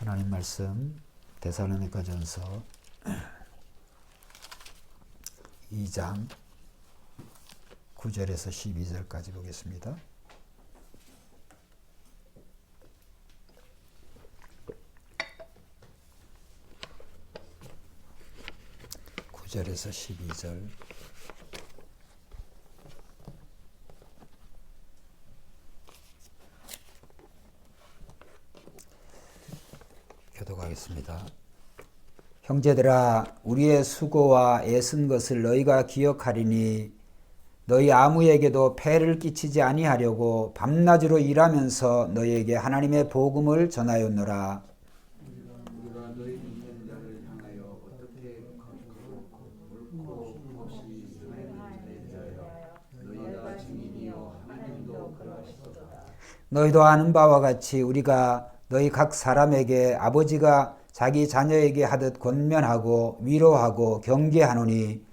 하나님 말씀 데살로니가전서 2장 9절에서 12절까지 보겠습니다. 절에서 12절. 교독하겠습니다. 형제들아, 우리의 수고와 애쓴 것을 너희가 기억하리니 너희 아무에게도 폐를 끼치지 아니하려고 밤낮으로 일하면서 너희에게 하나님의 복음을 전하였노라. 너희도 아는 바와 같이 우리가 너희 각 사람에게 아버지가 자기 자녀에게 하듯 권면하고 위로하고 경계하노니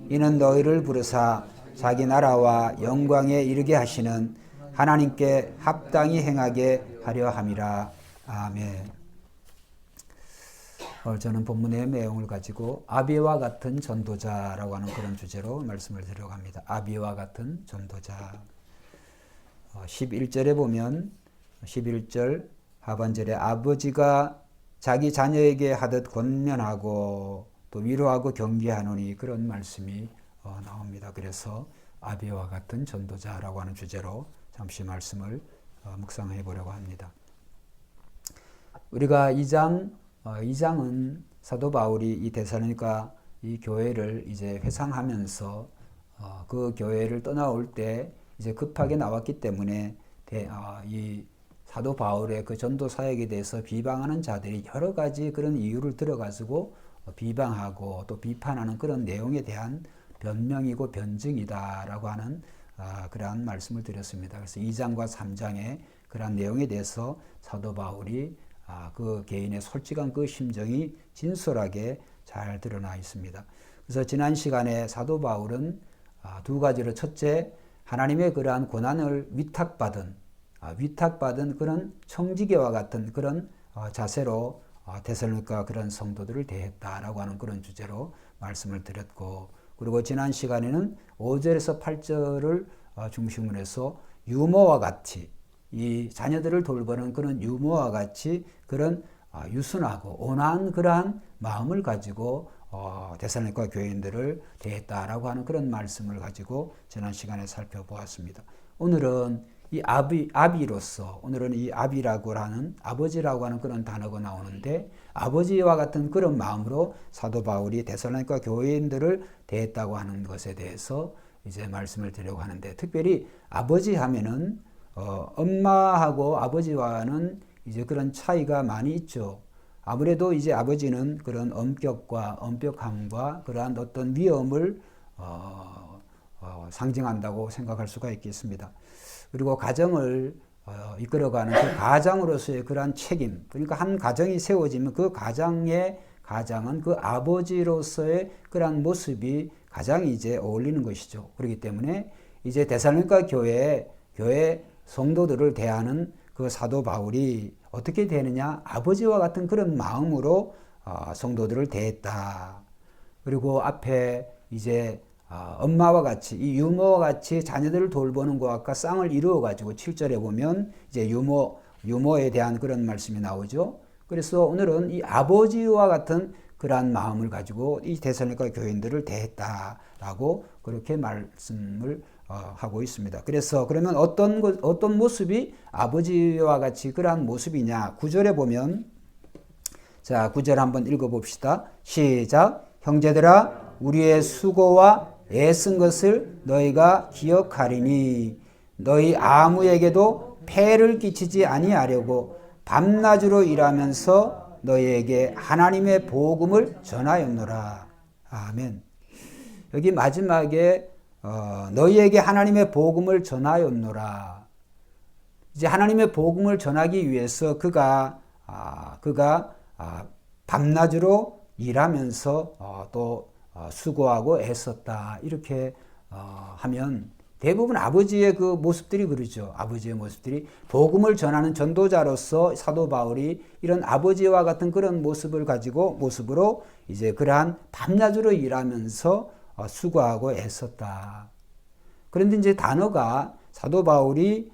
이는 너희를 부르사 자기 나라와 영광에 이르게 하시는 하나님께 합당히 행하게 하려 함이라. 아멘. 오늘 저는 본문의 내용을 가지고 아비와 같은 전도자라고 하는 그런 주제로 말씀을 드리려고 합니다. 아비와 같은 전도자. 11절에 보면 11절 하반절에 아버지가 자기 자녀에게 하듯 권면하고 또 위로하고 경계하노니 그런 말씀이 나옵니다. 그래서 아비와 같은 전도자라고 하는 주제로 잠시 말씀을 묵상해 보려고 합니다. 우리가 2장은 사도 바울이 이 데살로니가 이 교회를 이제 회상하면서 그 교회를 떠나올 때 이제 급하게 나왔기 때문에 이 사도 바울의 그 전도 사역에 대해서 비방하는 자들이 여러 가지 그런 이유를 들어가지고 비방하고 또 비판하는 그런 내용에 대한 변명이고 변증이다라고 하는 그러한 말씀을 드렸습니다. 그래서 2장과 3장의 그러한 내용에 대해서 사도 바울이 그 개인의 솔직한 그 심정이 진솔하게 잘 드러나 있습니다. 그래서 지난 시간에 사도 바울은 두 가지로, 첫째, 하나님의 그러한 고난을 위탁받은 그런 청지기와 같은 그런 자세로 데살로니가 그런 성도들을 대했다라고 하는 그런 주제로 말씀을 드렸고, 그리고 지난 시간에는 5절에서 8절을 중심으로 해서 유모와 같이 이 자녀들을 돌보는 그런 유모와 같이 그런 유순하고 온화한 그러한 마음을 가지고 데살로니가 교인들을 대했다라고 하는 그런 말씀을 가지고 지난 시간에 살펴보았습니다. 오늘은 이 아비로서, 오늘은 이 아비라고 하는, 아버지라고 하는 그런 단어가 나오는데, 아버지와 같은 그런 마음으로 사도 바울이 데살로니가 교인들을 대했다고 하는 것에 대해서 이제 말씀을 드리려고 하는데, 특별히 아버지 하면은 엄마하고 아버지와는 이제 그런 차이가 많이 있죠. 아무래도 이제 아버지는 그런 엄격과 엄격함과 그러한 어떤 위엄을 상징한다고 생각할 수가 있겠습니다. 그리고 가정을 이끌어가는 그 가장으로서의 그러한 책임, 그러니까 한 가정이 세워지면 그 가장은 그 아버지로서의 그러한 모습이 가장 이제 어울리는 것이죠. 그렇기 때문에 이제 데살로니가 교회 성도들을 대하는 그 사도 바울이 어떻게 되느냐, 아버지와 같은 그런 마음으로 성도들을 대했다. 그리고 앞에 이제 엄마와 같이, 이 유모와 같이 자녀들을 돌보는 것과 쌍을 이루어 가지고 7절에 보면 이제 유모에 대한 그런 말씀이 나오죠. 그래서 오늘은 이 아버지와 같은 그러한 마음을 가지고 이 데살로니가 교인들을 대했다라고 그렇게 말씀을 하고 있습니다. 그래서 그러면 어떤 모습이 아버지와 같이 그러한 모습이냐? 9절에 보면, 자, 9절 한번 읽어봅시다. 시작. 형제들아, 우리의 수고와 애쓴 것을 너희가 기억하리니 너희 아무에게도 폐를 끼치지 아니하려고 밤낮으로 일하면서 너희에게 하나님의 복음을 전하였노라. 아멘. 여기 마지막에 너희에게 하나님의 복음을 전하였노라. 이제 하나님의 복음을 전하기 위해서 그가 밤낮으로 일하면서 또 수고하고 애썼다. 이렇게 하면 대부분 아버지의 그 모습들이 그러죠. 아버지의 모습들이 복음을 전하는 전도자로서 사도 바울이 이런 아버지와 같은 그런 모습으로 이제 그러한 밤낮으로 일하면서 수고하고 애썼다. 그런데 이제 단어가 사도 바울이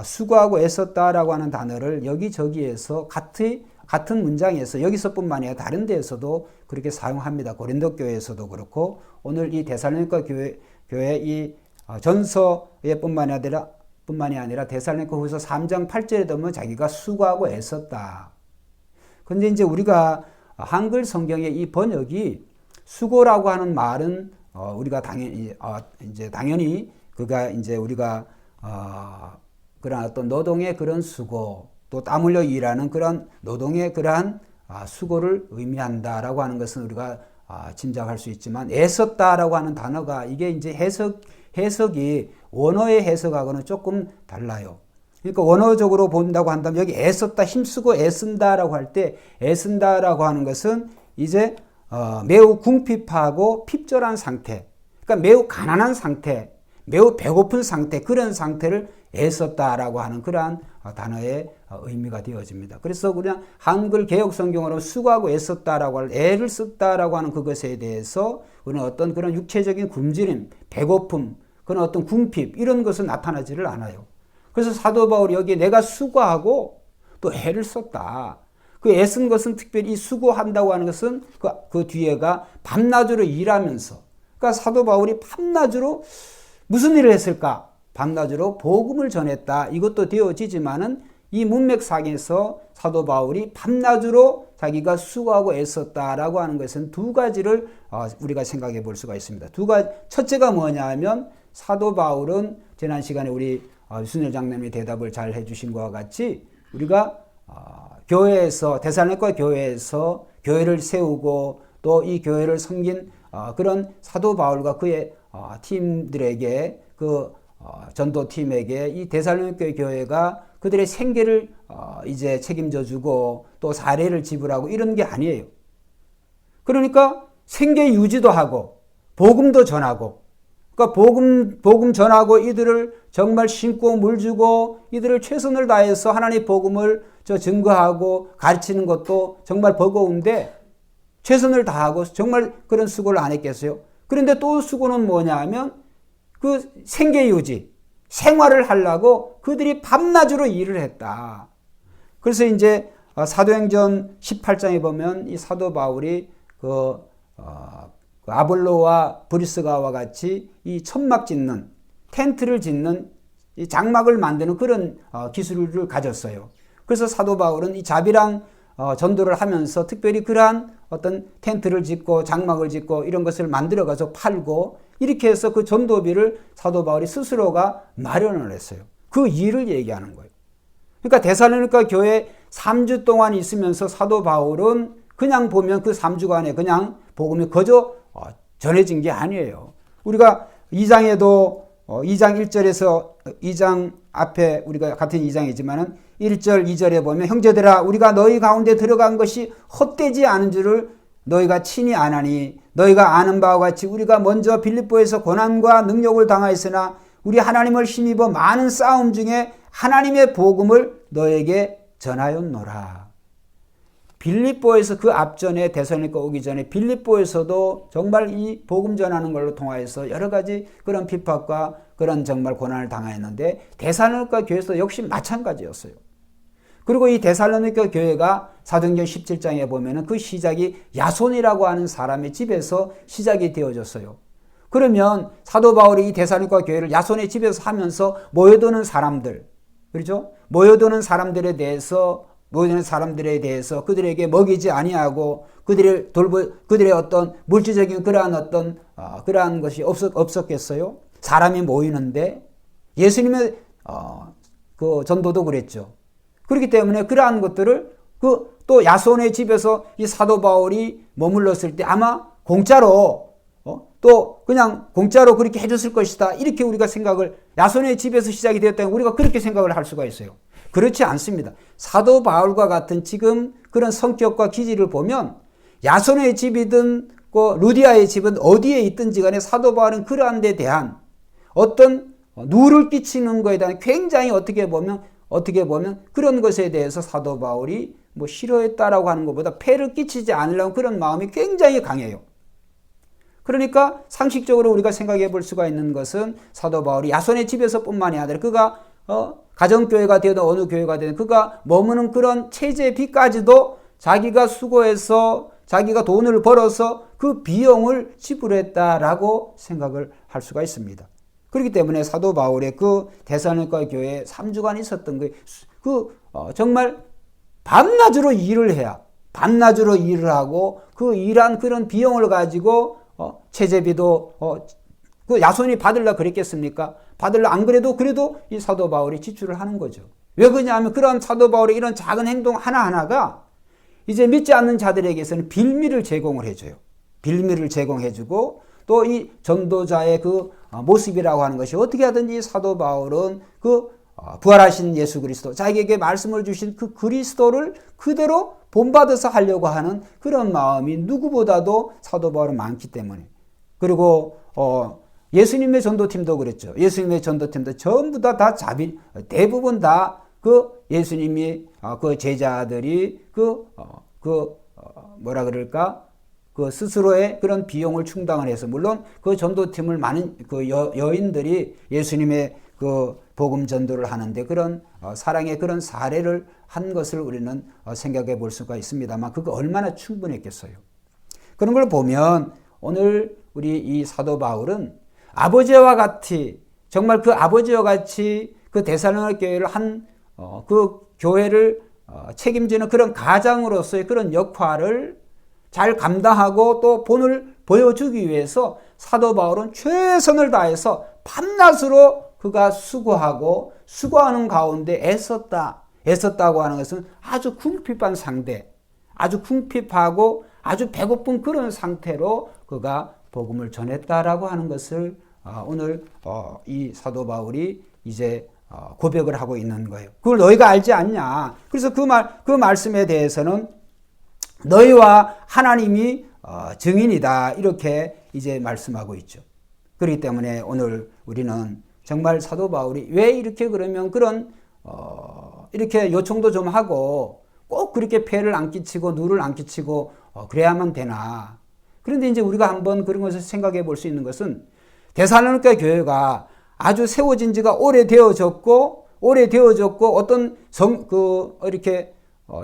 수고하고 애썼다라고 하는 단어를 여기저기에서 같은 문장에서 여기서뿐만 아니라 다른 데에서도 그렇게 사용합니다. 고린도 교회에서도 그렇고 오늘 이 데살로니가 교회 이 전서에 뿐만이 아니라 데살로니가 후서 3장 8절에 보면 자기가 수고하고 애썼다. 그런데 이제 우리가 한글 성경의 이 번역이 수고라고 하는 말은 우리가 당연히 그가 이제 우리가 그런 어떤 노동의 그런 수고 또 땀 흘려 일하는 그런 노동의 그러한 수고를 의미한다라고 하는 것은 우리가 짐작할 수 있지만 애썼다라고 하는 단어가 이게 이제 해석이 원어의 해석하고는 조금 달라요. 그러니까 원어적으로 본다고 한다면 여기 애썼다, 힘쓰고 애쓴다라고 할 때 애쓴다라고 하는 것은 이제 매우 궁핍하고 핍절한 상태, 그러니까 매우 가난한 상태, 매우 배고픈 상태, 그런 상태를 애썼다라고 하는 그러한 단어의 의미가 되어집니다. 그래서 그냥 한글 개역 성경으로 수고하고 애썼다라고 할 애를 썼다라고 하는 그것에 대해서 우리는 어떤 그런 육체적인 굶주림, 배고픔, 그런 어떤 궁핍 이런 것은 나타나지를 않아요. 그래서 사도 바울이 여기 내가 수고하고 또 애를 썼다. 그 애쓴 것은 특별히 수고한다고 하는 것은 그 뒤에가 밤낮으로 일하면서, 그러니까 사도 바울이 밤낮으로 무슨 일을 했을까? 밤낮으로 복음을 전했다. 이것도 되어지지만은 이 문맥상에서 사도 바울이 밤낮으로 자기가 수고하고 애썼다라고 하는 것은 두 가지를 우리가 생각해 볼 수가 있습니다. 첫째가 뭐냐 하면 사도 바울은 지난 시간에 우리 유순열 장로님이 대답을 잘 해주신 것과 같이 우리가 교회에서 데살로니가 교회에서 교회를 세우고 또 이 교회를 섬긴 그런 사도 바울과 그의 팀들에게 그 전도팀에게 이 데살로니가 교회가 그들의 생계를 이제 책임져 주고 또 사례를 지불하고 이런 게 아니에요. 그러니까 생계 유지도 하고 복음도 전하고, 그러니까 복음 전하고 이들을 정말 심고 물 주고 이들을 최선을 다해서 하나님의 복음을 증거하고 가르치는 것도 정말 버거운데 최선을 다하고 정말 그런 수고를 안 했겠어요? 그런데 또 수고는 뭐냐 하면 그 생계 유지, 생활을 하려고 그들이 밤낮으로 일을 했다. 그래서 이제 사도행전 18장에 보면 이 사도 바울이 아볼로와 브리스가와 같이 이 천막 짓는, 텐트를 짓는, 이 장막을 만드는 그런 기술을 가졌어요. 그래서 사도 바울은 이 자비랑 전도를 하면서 특별히 그러한 어떤 텐트를 짓고 장막을 짓고 이런 것을 만들어가서 팔고 이렇게 해서 그 전도비를 사도 바울이 스스로가 마련을 했어요. 그 일을 얘기하는 거예요. 그러니까 데살로니가 교회 3주 동안 있으면서 사도 바울은 그냥 보면 그 3주간에 그냥 복음이 그저 전해진 게 아니에요. 우리가 2장에도 2장 1절에서 2장 앞에 우리가 같은 2장이지만은 1절 2절에 보면 형제들아 우리가 너희 가운데 들어간 것이 헛되지 않은 줄을 너희가 친히 아나니 너희가 아는 바와 같이 우리가 먼저 빌립보에서 고난과 능력을 당하였으나 우리 하나님을 힘입어 많은 싸움 중에 하나님의 복음을 너에게 전하였노라. 빌립보에서 그 앞전에 데살로니가 오기 전에 빌립보에서도 정말 이 복음 전하는 걸로 통하여서 여러 가지 그런 핍박과 그런 정말 고난을 당하였는데 데살로니가 교회에서 역시 마찬가지였어요. 그리고 이 데살로니가 교회가 사도행전 17장에 보면은 그 시작이 야손이라고 하는 사람의 집에서 시작이 되어졌어요. 그러면 사도 바울이 이 데살로니가 교회를 야손의 집에서 하면서 모여드는 사람들, 그렇죠? 모여드는 사람들에 대해서 그들에게 먹이지 아니하고 그들의 어떤 물질적인 그러한 것이 없었겠어요? 사람이 모이는데 예수님의 그 전도도 그랬죠. 그렇기 때문에 그러한 것들을 또 야손의 집에서 이 사도 바울이 머물렀을 때 아마 공짜로 또 그냥 공짜로 그렇게 해줬을 것이다. 이렇게 우리가 생각을, 야손의 집에서 시작이 되었다면 우리가 그렇게 생각을 할 수가 있어요. 그렇지 않습니다. 사도 바울과 같은 지금 그런 성격과 기질을 보면 야손의 집이든 루디아의 집은 어디에 있든지 간에 사도 바울은 그러한 데 대한 어떤 누를 끼치는 것에 대한 굉장히 어떻게 보면 그런 것에 대해서 사도 바울이 뭐 싫어했다라고 하는 것보다 폐를 끼치지 않으려는 그런 마음이 굉장히 강해요. 그러니까 상식적으로 우리가 생각해 볼 수가 있는 것은 사도 바울이 야손의 집에서뿐만이 아니라 그가 가정교회가 되든 어느 교회가 되든 그가 머무는 그런 체제비까지도 자기가 수고해서 자기가 돈을 벌어서 그 비용을 지불했다라고 생각을 할 수가 있습니다. 그렇기 때문에 사도 바울의 그 데살로니가 교회에 3주간 있었던 정말 밤낮으로 일을 해야 밤낮으로 일을 하고 그 일한 그런 비용을 가지고 체제비도 그 야손이 받으려 그랬겠습니까? 받으려 안 그래도 이 사도 바울이 지출을 하는 거죠. 왜 그러냐면 그런 사도 바울의 이런 작은 행동 하나하나가 이제 믿지 않는 자들에게서는 빌미를 제공을 해줘요. 빌미를 제공해주고 또 이 전도자의 그 모습이라고 하는 것이 어떻게 하든지 사도 바울은 그 부활하신 예수 그리스도 자기에게 말씀을 주신 그 그리스도를 그대로 본받아서 하려고 하는 그런 마음이 누구보다도 사도 바울은 많기 때문에 그리고 예수님의 전도팀도 그랬죠. 예수님의 전도팀도 전부 다 대부분 다 그 예수님이 그 제자들이 뭐라 그럴까? 그 스스로의 그런 비용을 충당을 해서 물론 그 전도팀을 많은 그 여인들이 예수님의 그 복음 전도를 하는데 그런 사랑의 그런 사례를 한 것을 우리는 생각해 볼 수가 있습니다만 그거 얼마나 충분했겠어요. 그런 걸 보면 오늘 우리 이 사도 바울은 아버지와 같이 정말 그 아버지와 같이 그 데살로니가 교회를 그 교회를 책임지는 그런 가장으로서의 그런 역할을 잘 감당하고 또 본을 보여주기 위해서 사도 바울은 최선을 다해서 밤낮으로 그가 수고하는 가운데 애썼다고 하는 것은 아주 궁핍한 상대, 아주 궁핍하고 아주 배고픈 그런 상태로 그가 복음을 전했다라고 하는 것을 오늘 이 사도 바울이 이제 고백을 하고 있는 거예요. 그걸 너희가 알지 않냐? 그래서 그 말씀에 대해서는 너희와 하나님이 증인이다 이렇게 이제 말씀하고 있죠. 그렇기 때문에 오늘 우리는 정말 사도 바울이 왜 이렇게 그러면 이렇게 요청도 좀 하고 꼭 그렇게 폐를 안 끼치고 누를 안 끼치고 그래야만 되나? 그런데 이제 우리가 한번 그런 것을 생각해 볼 수 있는 것은 데살로니가 교회가 아주 세워진 지가 오래되어졌고 어떤 이렇게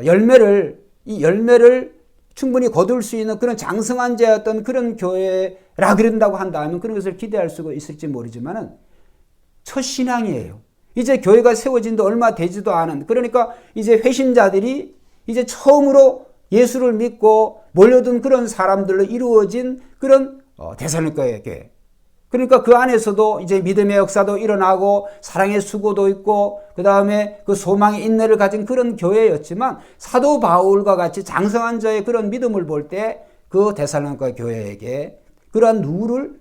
열매를 충분히 거둘 수 있는 그런 장성한 자였던 그런 교회라 그런다고 한다면 그런 것을 기대할 수가 있을지 모르지만은 첫 신앙이에요. 이제 교회가 세워진 지 얼마 되지도 않은 그러니까 이제 회신자들이 이제 처음으로 예수를 믿고 몰려든 그런 사람들로 이루어진 그런 데살로니가 교회. 그러니까 그 안에서도 이제 믿음의 역사도 일어나고 사랑의 수고도 있고 그 다음에 그 소망의 인내를 가진 그런 교회였지만 사도 바울과 같이 장성한 자의 그런 믿음을 볼 때 그 데살로니가 교회에게 그러한 누를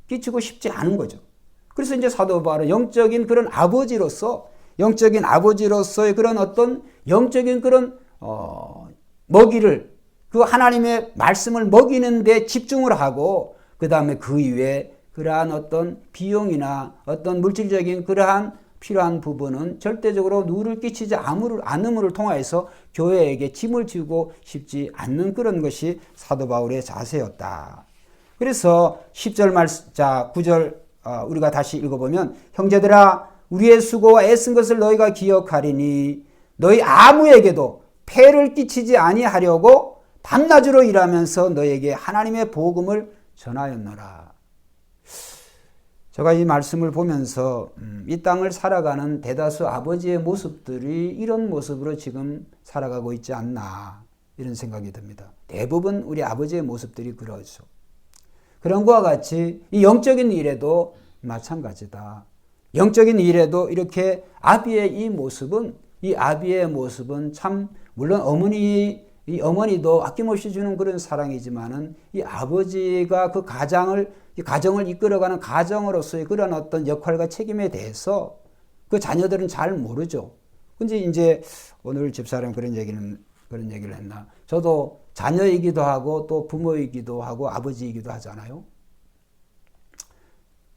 끼치고 싶지 않은 거죠. 그래서 이제 사도 바울은 영적인 아버지로서의 그런 어떤 영적인 그런 먹이를 그 하나님의 말씀을 먹이는 데 집중을 하고 그 다음에 그 이외에 그러한 어떤 비용이나 어떤 물질적인 그러한 필요한 부분은 절대적으로 누를 끼치지 않음을 통하여서 교회에게 짐을 지고 싶지 않는 그런 것이 사도 바울의 자세였다. 그래서 10절 9절 우리가 다시 읽어보면 형제들아 우리의 수고와 애쓴 것을 너희가 기억하리니 너희 아무에게도 폐를 끼치지 아니하려고 밤낮으로 일하면서 너희에게 하나님의 복음을 전하였노라. 제가 이 말씀을 보면서 이 땅을 살아가는 대다수 아버지의 모습들이 이런 모습으로 지금 살아가고 있지 않나 이런 생각이 듭니다. 대부분 우리 아버지의 모습들이 그러죠. 그런 것과 같이 이 영적인 일에도 마찬가지다. 영적인 일에도 이렇게 이 아비의 모습은 참 물론 이 어머니도 아낌없이 주는 그런 사랑이지만은 이 아버지가 그 가정을 이끌어가는 가정으로서의 그런 어떤 역할과 책임에 대해서 그 자녀들은 잘 모르죠. 근데 이제 오늘 집사람 그런 얘기를 했나? 저도 자녀이기도 하고 또 부모이기도 하고 아버지이기도 하잖아요.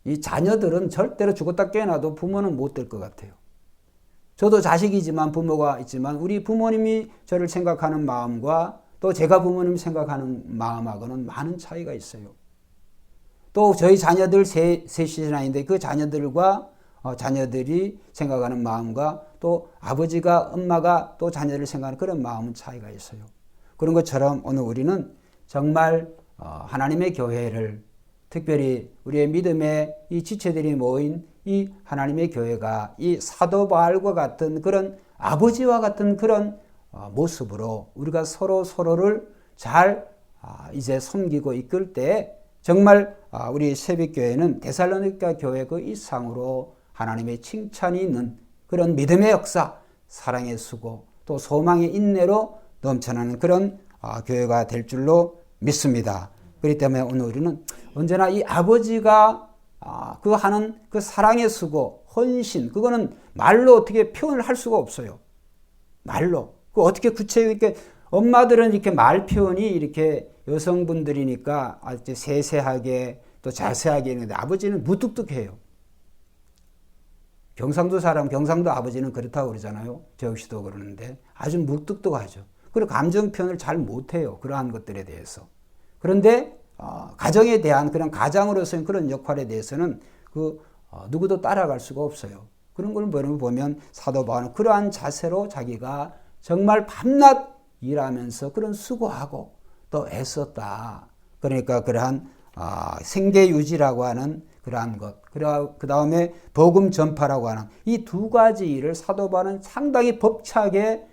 이 자녀들은 절대로 죽었다 깨어나도 부모는 못 될 것 같아요. 저도 자식이지만 부모가 있지만 우리 부모님이 저를 생각하는 마음과 또 제가 부모님 생각하는 마음하고는 많은 차이가 있어요. 또 저희 자녀들 셋이나 있는데 그 자녀들과 자녀들이 생각하는 마음과 또 아버지가 엄마가 또 자녀를 생각하는 그런 마음은 차이가 있어요. 그런 것처럼 오늘 우리는 정말 하나님의 교회를 특별히 우리의 믿음의 이 지체들이 모인 이 하나님의 교회가 이 사도 바울과 같은 그런 아버지와 같은 그런 모습으로 우리가 서로를 잘 이제 섬기고 이끌 때 정말 우리 새벽교회는 데살로니가 교회 그 이상으로 하나님의 칭찬이 있는 그런 믿음의 역사, 사랑의 수고, 또 소망의 인내로 넘쳐나는 그런 교회가 될 줄로 믿습니다. 그렇기 때문에 오늘 우리는 언제나 이 아버지가 그 하는 그 사랑의 수고, 헌신, 그거는 말로 어떻게 표현을 할 수가 없어요. 말로. 그 어떻게 구체적이게, 엄마들은 이렇게 말 표현이 이렇게 여성분들이니까 아주 세세하게 또 자세하게 했는데 아버지는 무뚝뚝해요. 경상도 아버지는 그렇다고 그러잖아요. 저 역시도 그러는데 아주 무뚝뚝하죠. 그리고 감정 표현을 잘 못해요. 그러한 것들에 대해서. 그런데 가정에 대한 그런 가장으로서의 그런 역할에 대해서는 누구도 따라갈 수가 없어요. 그런 걸 보면 사도 바울은 그러한 자세로 자기가 정말 밤낮 일하면서 그런 수고하고 또 애썼다. 그러니까 그러한 생계 유지라고 하는 그러한 것, 그 다음에 복음 전파라고 하는 이 두 가지 일을 사도 바울은 상당히 벅차게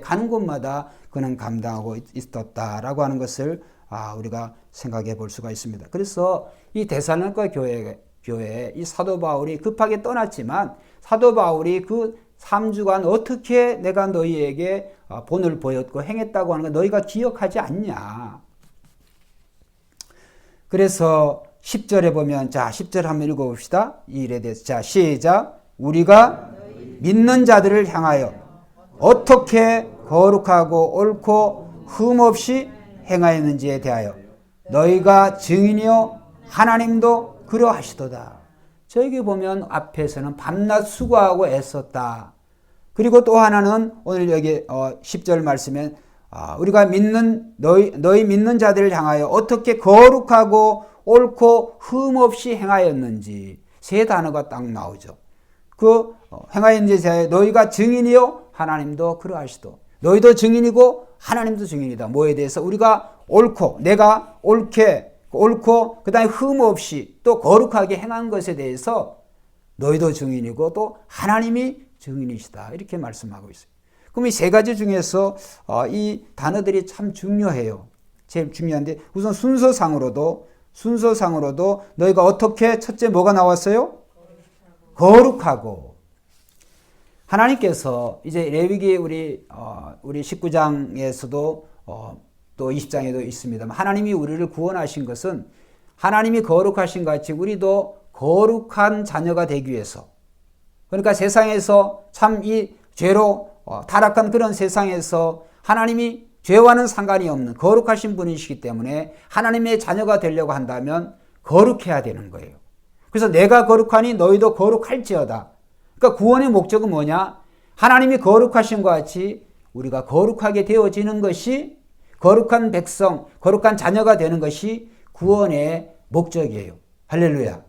가는 곳마다 그는 감당하고 있었다라고 하는 것을 우리가 생각해 볼 수가 있습니다. 그래서 이 데살로니가 교회에 이 사도 바울이 급하게 떠났지만 사도 바울이 그 3주간 어떻게 내가 너희에게 본을 보였고 행했다고 하는 거 너희가 기억하지 않냐. 그래서 10절에 보면 10절 한번 읽어봅시다. 이 일에 대해서. 자, 시작. 우리가 믿는 자들을 향하여 어떻게 거룩하고 옳고 흠없이 행하였는지에 대하여 너희가 증인이요 하나님도 그러하시도다. 저기 보면 앞에서는 밤낮 수고하고 애썼다. 그리고 또 하나는 오늘 여기 10절 말씀에 우리가 믿는 너희 믿는 자들을 향하여 어떻게 거룩하고 옳고 흠없이 행하였는지 세 단어가 딱 나오죠. 그 행하였는지에 대하여 너희가 증인이요 하나님도 그러하시도. 너희도 증인이고 하나님도 증인이다. 뭐에 대해서 우리가 옳고 내가 옳고 그 다음에 흠없이 또 거룩하게 행한 것에 대해서 너희도 증인이고 또 하나님이 증인이시다. 이렇게 말씀하고 있어요. 그럼 이 세 가지 중에서 이 단어들이 참 중요해요. 제일 중요한데 우선 순서상으로도 너희가 어떻게 첫째 뭐가 나왔어요? 거룩하고. 하나님께서 이제 레위기 우리 19장에서도 또 20장에도 있습니다만 하나님이 우리를 구원하신 것은 하나님이 거룩하신 같이 우리도 거룩한 자녀가 되기 위해서. 그러니까 세상에서 참 이 죄로 타락한 그런 세상에서 하나님이 죄와는 상관이 없는 거룩하신 분이시기 때문에 하나님의 자녀가 되려고 한다면 거룩해야 되는 거예요. 그래서 내가 거룩하니 너희도 거룩할지어다. 그러니까 구원의 목적은 뭐냐? 하나님이 거룩하신 것 같이 우리가 거룩하게 되어지는 것이 거룩한 백성, 거룩한 자녀가 되는 것이 구원의 목적이에요. 할렐루야.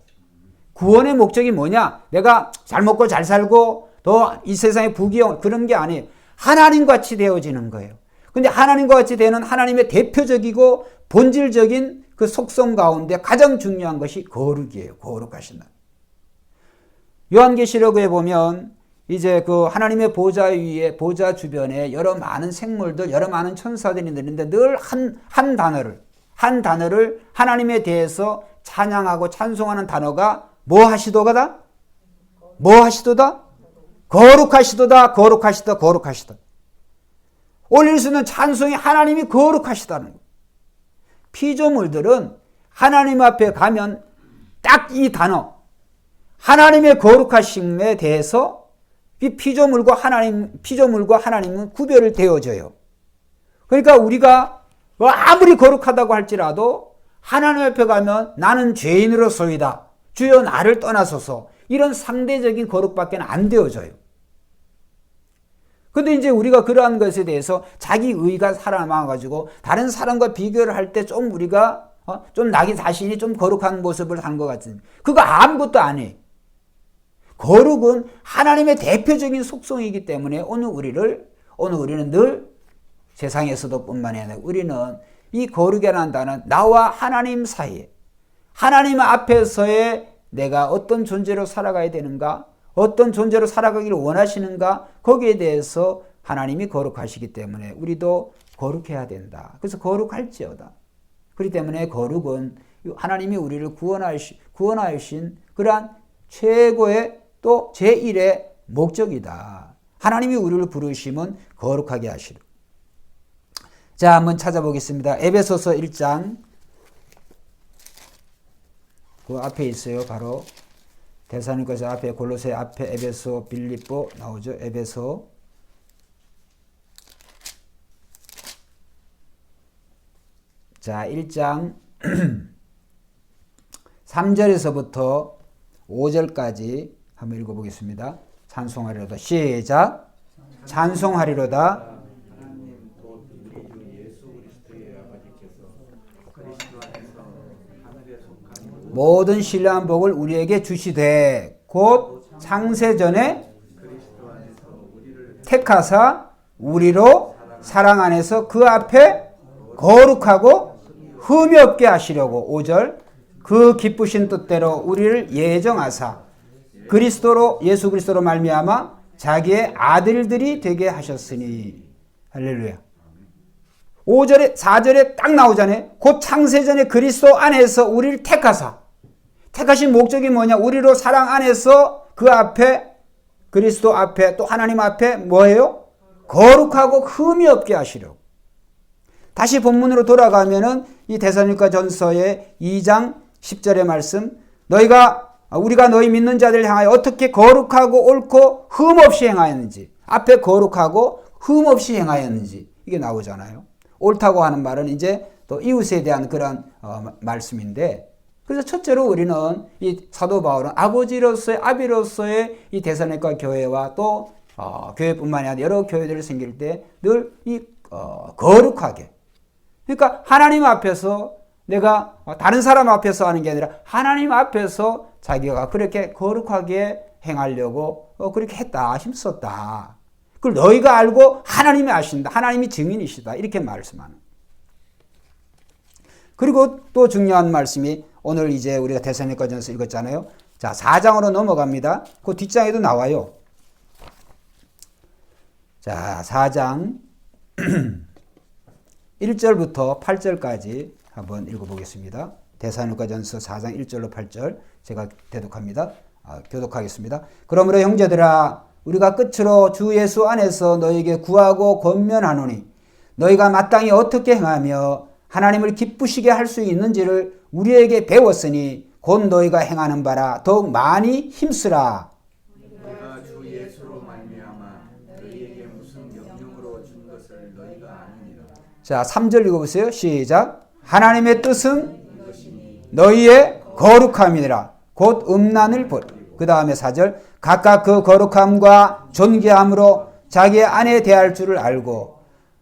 구원의 목적이 뭐냐? 내가 잘 먹고 잘 살고 또 이 세상의 부귀영 그런 게 아니에요. 하나님같이 되어지는 거예요. 근데 하나님과 같이 되는 하나님의 대표적이고 본질적인 그 속성 가운데 가장 중요한 것이 거룩이에요. 거룩하신다. 요한계시록에 보면 이제 그 하나님의 보좌 위에 보좌 주변에 여러 많은 생물들, 여러 많은 천사들이 있는데 늘 한 단어를 하나님에 대해서 찬양하고 찬송하는 단어가 뭐 하시도다? 뭐 하시도다? 거룩하시도다, 거룩하시다, 거룩하시다. 올릴 수 있는 찬송이 하나님이 거룩하시다는 거예요. 피조물들은 하나님 앞에 가면 딱 이 단어, 하나님의 거룩하심에 대해서 이 피조물과 하나님은 구별을 되어져요. 그러니까 우리가 아무리 거룩하다고 할지라도 하나님 앞에 가면 나는 죄인으로서이다. 주여 나를 떠나소서. 이런 상대적인 거룩밖에 안 되어져요. 근데 이제 우리가 그러한 것에 대해서 자기 의가 살아남아가지고 다른 사람과 비교를 할 때 좀 우리가 좀 나기 자신이 좀 거룩한 모습을 한 것 같은, 그거 아무것도 안 해. 거룩은 하나님의 대표적인 속성이기 때문에 오늘 우리는 늘 세상에서도 뿐만이 아니라 우리는 이 거룩이라는 단어는 나와 하나님 사이에, 하나님 앞에서의 내가 어떤 존재로 살아가야 되는가, 어떤 존재로 살아가기를 원하시는가, 거기에 대해서 하나님이 거룩하시기 때문에 우리도 거룩해야 된다. 그래서 거룩할지어다. 그렇기 때문에 거룩은 하나님이 우리를 구원하신 그러한 최고의 또 제1의 목적이다. 하나님이 우리를 부르심은 거룩하게 하시려. 자, 한번 찾아보겠습니다. 에베소서 1장 그 앞에 있어요. 바로 데살로니가서 앞에, 골로새 앞에, 에베소, 빌립보 나오죠. 에베소. 자, 1장 3절에서부터 5절까지 한번 읽어보겠습니다. 찬송하리로다. 시작. 찬송하리로다. 모든 신령한 복을 우리에게 주시되 곧 창세전에 택하사 우리로 사랑 안에서 그 앞에 거룩하고 흠이 없게 하시려고 5절 그 기쁘신 뜻대로 우리를 예정하사 그리스도로 예수 그리스도로 말미암아 자기의 아들들이 되게 하셨으니. 할렐루야. 5절에 4절에 딱 나오잖아요. 곧 창세전에 그리스도 안에서 우리를 택하사. 택하신 목적이 뭐냐? 우리로 사랑 안에서 그 앞에 그리스도 앞에 또 하나님 앞에 뭐예요? 거룩하고 흠이 없게 하시려고. 다시 본문으로 돌아가면은 이 데살로니가 전서의 2장 10절의 말씀, 우리가 너희 믿는 자들을 향하여 어떻게 거룩하고 옳고 흠 없이 행하였는지, 앞에 거룩하고 흠 없이 행하였는지 이게 나오잖아요. 옳다고 하는 말은 이제 또 이웃에 대한 그런 말씀인데, 그래서 첫째로 우리는 이 사도 바울은 아비로서의 이 데살로니가 교회와 또 교회뿐만이 아니라 여러 교회들이 생길 때 늘 이 거룩하게, 그러니까 하나님 앞에서 내가 다른 사람 앞에서 하는 게 아니라 하나님 앞에서 자기가 그렇게 거룩하게 행하려고 그렇게 했다, 힘썼다. 그걸 너희가 알고 하나님이 아신다. 하나님이 증인이시다. 이렇게 말씀하는. 그리고 또 중요한 말씀이 오늘 이제 우리가 데살로니가전서 읽었잖아요. 자, 4장으로 넘어갑니다. 그 뒷장에도 나와요. 자, 4장 1절부터 8절까지 한번 읽어보겠습니다. 데살로니가전서 4장 1절로 8절 제가 교독하겠습니다. 그러므로 형제들아, 우리가 끝으로 주 예수 안에서 너희에게 구하고 권면하노니 너희가 마땅히 어떻게 행하며 하나님을 기쁘시게 할 수 있는지를 우리에게 배웠으니 곧 너희가 행하는 바라 더욱 많이 힘쓰라. 우리가 주 예수로 말미암아 너희에게 무슨 명령으로 준 것을 너희가 아느니라. 자, 3절 읽어보세요. 시작. 하나님의 뜻은 너희의 거룩함이니라. 곧 음란을 그 다음에 4절 각각 그 거룩함과 존귀함으로 자기의 아내 대할 줄을 알고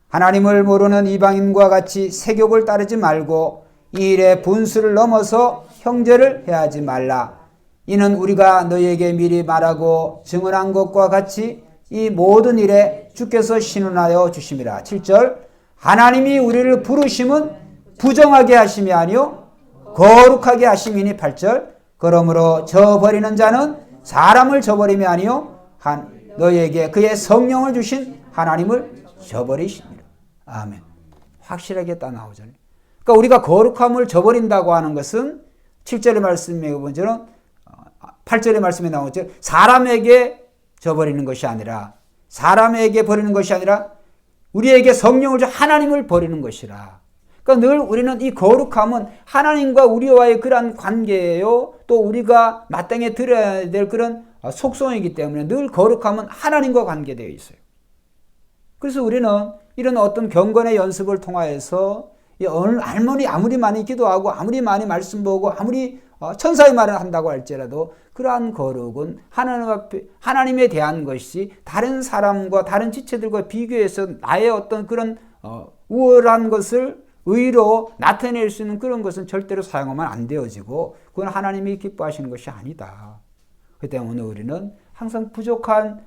하나님을 모르는 이방인과 같이 세욕을 따르지 말고 이 일에 분수를 넘어서 형제를 해하지 말라. 이는 우리가 너희에게 미리 말하고 증언한 것과 같이 이 모든 일에 주께서 신원하여 주심이라. 7절 하나님이 우리를 부르심은 부정하게 하심이 아니요 거룩하게 하심이니. 8절 그러므로 저버리는 자는 사람을 저버림이 아니요 너희에게 그의 성령을 주신 하나님을 저버리십니다. 아멘. 확실하게 딱 나오잖아요. 그러니까 우리가 거룩함을 저버린다고 하는 것은 7절의 말씀에 보면 8절의 말씀에 나오죠. 사람에게 저버리는 것이 아니라 사람에게 버리는 것이 아니라 우리에게 성령을 줘 하나님을 버리는 것이라. 그러니까 늘 우리는 이 거룩함은 하나님과 우리와의 그런 관계예요. 또 우리가 마땅히 들어야 될 그런 속성이기 때문에 늘 거룩함은 하나님과 관계되어 있어요. 그래서 우리는 이런 어떤 경건의 연습을 통하여서 아무리 많이 기도하고 아무리 많이 말씀 보고 아무리 천사의 말을 한다고 할지라도 그러한 거룩은 하나님 앞에 하나님에 대한 것이 다른 사람과 다른 지체들과 비교해서 나의 어떤 그런 우월한 것을 의로 나타낼 수 있는 그런 것은 절대로 사용하면 안 되어지고 그건 하나님이 기뻐하시는 것이 아니다. 그 때문에 우리는 항상 부족한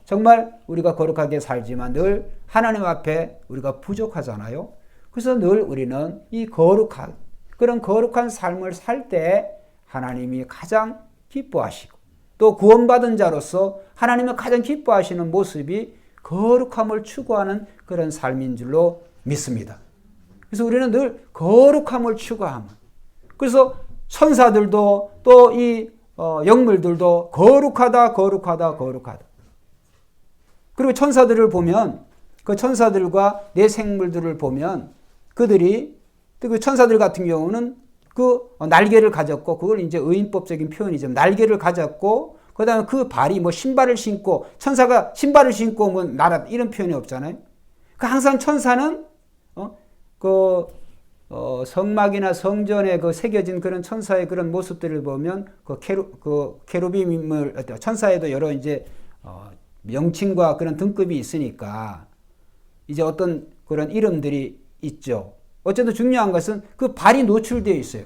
정말 우리가 거룩하게 살지만 늘 하나님 앞에 우리가 부족하잖아요. 그래서 늘 우리는 이 그런 거룩한 삶을 살 때 하나님이 가장 기뻐하시고 또 구원받은 자로서 하나님이 가장 기뻐하시는 모습이 거룩함을 추구하는 그런 삶인 줄로 믿습니다. 그래서 우리는 늘 거룩함을 추구합니다. 그래서 천사들도 또 이 영물들도 거룩하다. 그리고 천사들을 보면 그 천사들과 내 생물들을 보면 그들이 그 천사들 같은 경우는 그 날개를 가졌고 그걸 이제 의인법적인 표현이죠. 날개를 가졌고 그다음에 그 발이 뭐 신발을 신고 천사가 신발을 신고 뭐 날아 이런 표현이 없잖아요. 그 항상 천사는 성막이나 성전에 그 새겨진 그런 천사의 그런 모습들을 보면 그 케루빔을 천사에도 여러 이제 명칭과 그런 등급이 있으니까 이제 어떤 그런 이름들이 있죠. 어쨌든 중요한 것은 그 발이 노출되어 있어요.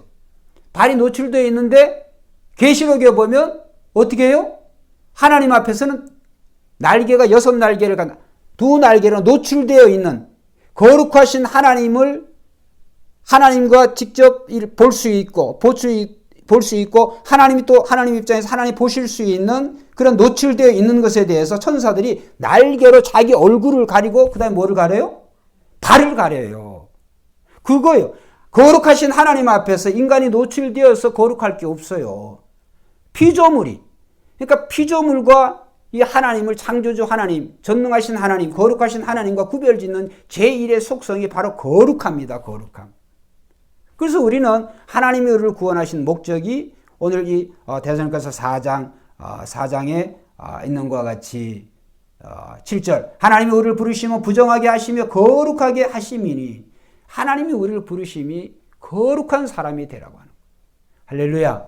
발이 노출되어 있는데 계시록에 보면 어떻게 해요? 하나님 앞에서는 날개가 6날개를 두 날개로 노출되어 있는 거룩하신 하나님과 직접 볼 수 있고 하나님이 또 하나님 입장에서 하나님 보실 수 있는 그런 노출되어 있는 것에 대해서 천사들이 날개로 자기 얼굴을 가리고 그 다음에 뭐를 가려요? 발을 가려요. 그거예요. 거룩하신 하나님 앞에서 인간이 노출되어서 거룩할 게 없어요. 피조물이. 그러니까 피조물과 이 하나님을 창조주 하나님, 전능하신 하나님, 거룩하신 하나님과 구별짓는 제1의 속성이 바로 거룩합니다. 거룩함. 그래서 우리는 하나님이 우리를 구원하신 목적이 오늘 이 데살로니가서 4장에 있는 것과 같이 7절 하나님이 우리를 부르시며 부정하게 하시며 거룩하게 하심이니 하나님이 우리를 부르심이 거룩한 사람이 되라고 하는 거예요. 할렐루야.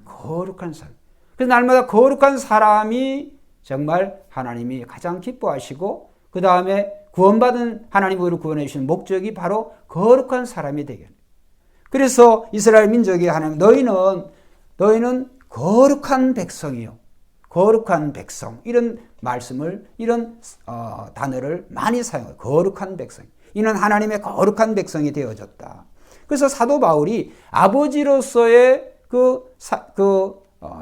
거룩한 사람. 그래서 날마다 거룩한 사람이 정말 하나님이 가장 기뻐하시고 그 다음에 구원받은 하나님이 우리를 구원해 주시는 목적이 바로 거룩한 사람이 되게 합니다. 그래서 이스라엘 민족이 하나님 너희는 거룩한 백성이요. 거룩한 백성. 이런 말씀을 이런 단어를 많이 사용해요. 거룩한 백성. 이는 하나님의 거룩한 백성이 되어졌다. 그래서 사도 바울이 아버지로서의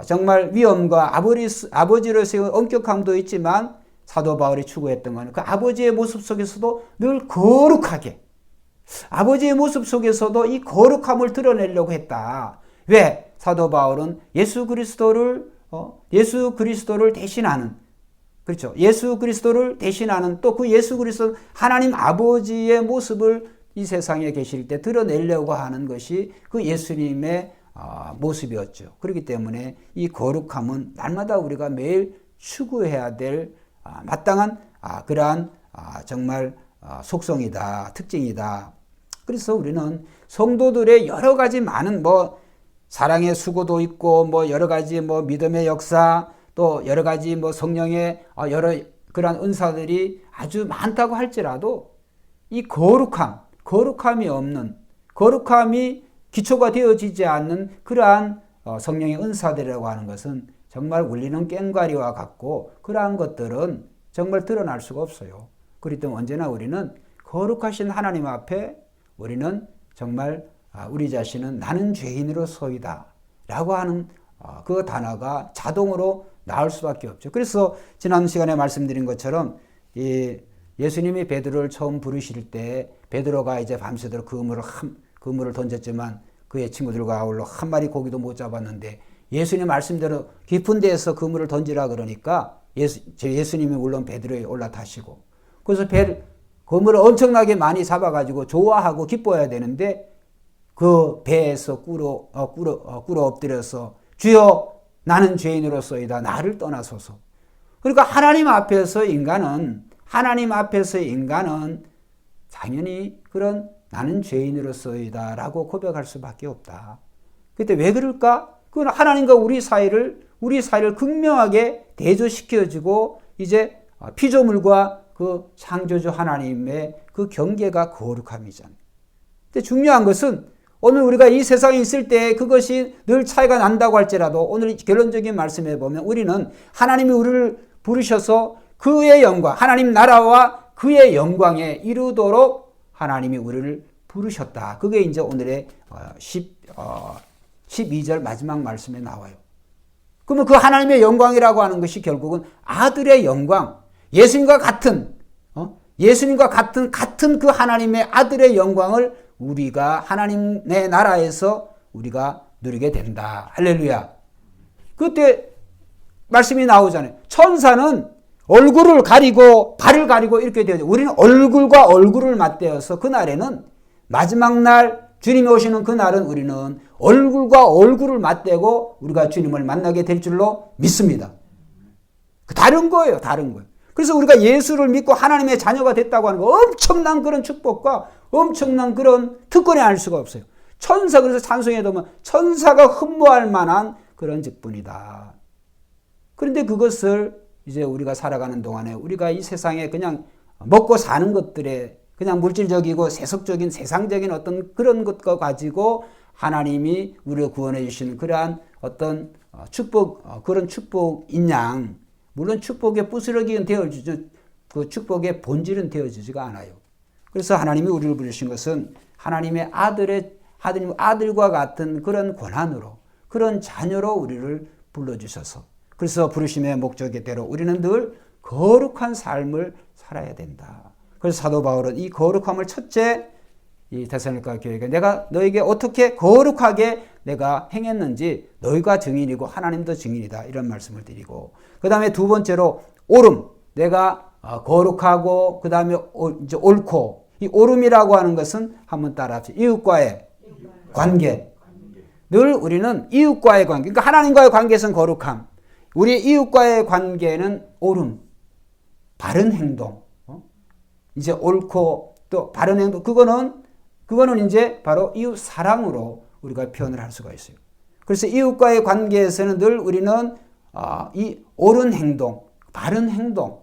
정말 위엄과 아버지로서의 엄격함도 있지만 사도 바울이 추구했던 것은 그 아버지의 모습 속에서도 늘 거룩하게 아버지의 모습 속에서도 이 거룩함을 드러내려고 했다. 왜? 사도 바울은 예수 그리스도를 대신하는 그렇죠. 예수 그리스도를 대신하는 또 그 예수 그리스도 하나님 아버지의 모습을 이 세상에 계실 때 드러내려고 하는 것이 그 예수님의 모습이었죠. 그렇기 때문에 이 거룩함은 날마다 우리가 매일 추구해야 될 마땅한 그러한 정말 속성이다, 특징이다. 그래서 우리는 성도들의 여러 가지 많은 사랑의 수고도 있고 여러 가지 믿음의 역사 또 여러 가지 성령의 여러 그러한 은사들이 아주 많다고 할지라도 이 거룩함이 없는 거룩함이 기초가 되어지지 않는 그러한 성령의 은사들이라고 하는 것은 정말 울리는 꽹과리와 같고 그러한 것들은 정말 드러날 수가 없어요. 그렇기 때문에 언제나 우리는 거룩하신 하나님 앞에 우리는 정말 우리 자신은 나는 죄인으로서이다 라고 하는 그 단어가 자동으로 나올 수밖에 없죠. 그래서 지난 시간에 말씀드린 것처럼 예수님이 베드로를 처음 부르실 때 베드로가 이제 밤새도록 그물을 던졌지만 그의 친구들과 아울러 한 마리 고기도 못 잡았는데 예수님 말씀대로 깊은 데에서 그물을 던지라 그러니까 예수님이 물론 베드로에 올라타시고 그래서 그물을 엄청나게 많이 잡아가지고 좋아하고 기뻐해야 되는데 그 배에서 꿇어 엎드려서 주여 나는 죄인으로서이다 나를 떠나소서. 그러니까 하나님 앞에서 인간은 당연히 그런 나는 죄인으로서이다 라고 고백할 수밖에 없다. 그때 왜 그럴까? 그건 하나님과 우리 사이를 극명하게 대조시켜주고 이제 피조물과 그 창조주 하나님의 그 경계가 거룩함이잖아요. 근데 중요한 것은 오늘 우리가 이 세상에 있을 때 그것이 늘 차이가 난다고 할지라도 오늘 결론적인 말씀에 보면 우리는 하나님이 우리를 부르셔서 그의 영광, 하나님 나라와 그의 영광에 이르도록 하나님이 우리를 부르셨다. 그게 이제 오늘의 12절 마지막 말씀에 나와요. 그러면 그 하나님의 영광이라고 하는 것이 결국은 아들의 영광, 예수님과 같은 그 하나님의 아들의 영광을 우리가 하나님의 나라에서 우리가 누리게 된다. 할렐루야. 그때 말씀이 나오잖아요. 천사는 얼굴을 가리고 발을 가리고 이렇게 되죠. 우리는 얼굴과 얼굴을 맞대어서 그날에는 마지막 날 주님이 오시는 그날은 우리는 얼굴과 얼굴을 맞대고 우리가 주님을 만나게 될 줄로 믿습니다. 다른 거예요. 다른 거예요. 그래서 우리가 예수를 믿고 하나님의 자녀가 됐다고 하는 거 엄청난 그런 축복과 엄청난 그런 특권이 알 수가 없어요. 천사, 그래서 찬송에 보면 천사가 흠모할 만한 그런 직분이다. 그런데 그것을 이제 우리가 살아가는 동안에 우리가 이 세상에 그냥 먹고 사는 것들에 그냥 물질적이고 세속적인 세상적인 어떤 그런 것과 가지고 하나님이 우리를 구원해 주시는 그러한 어떤 축복, 그런 축복인 양, 물론 축복의 부스러기는 되어주죠. 그 축복의 본질은 되어주지가 않아요. 그래서 하나님이 우리를 부르신 것은 하나님의 아들과 같은 그런 권한으로, 그런 자녀로 우리를 불러주셔서, 그래서 부르심의 목적대로 우리는 늘 거룩한 삶을 살아야 된다. 그래서 사도 바울은 이 거룩함을 첫째 이 데살로니가 교회가 내가 너에게 어떻게 거룩하게 내가 행했는지 너희가 증인이고 하나님도 증인이다. 이런 말씀을 드리고, 그 다음에 두 번째로 오름, 내가 거룩하고 그 다음에 이제 옳고, 이 오름이라고 하는 것은 한번 따라합시다. 이웃과의 관계. 늘 우리는 이웃과의 관계, 그러니까 하나님과의 관계에서는 거룩함, 우리 이웃과의 관계는 오름, 바른 행동, 이제 옳고 또 바른 행동, 그거는 이제 바로 이웃 사랑으로 우리가 표현을 할 수가 있어요. 그래서 이웃과의 관계에서는 늘 우리는 이 옳은 행동, 바른 행동,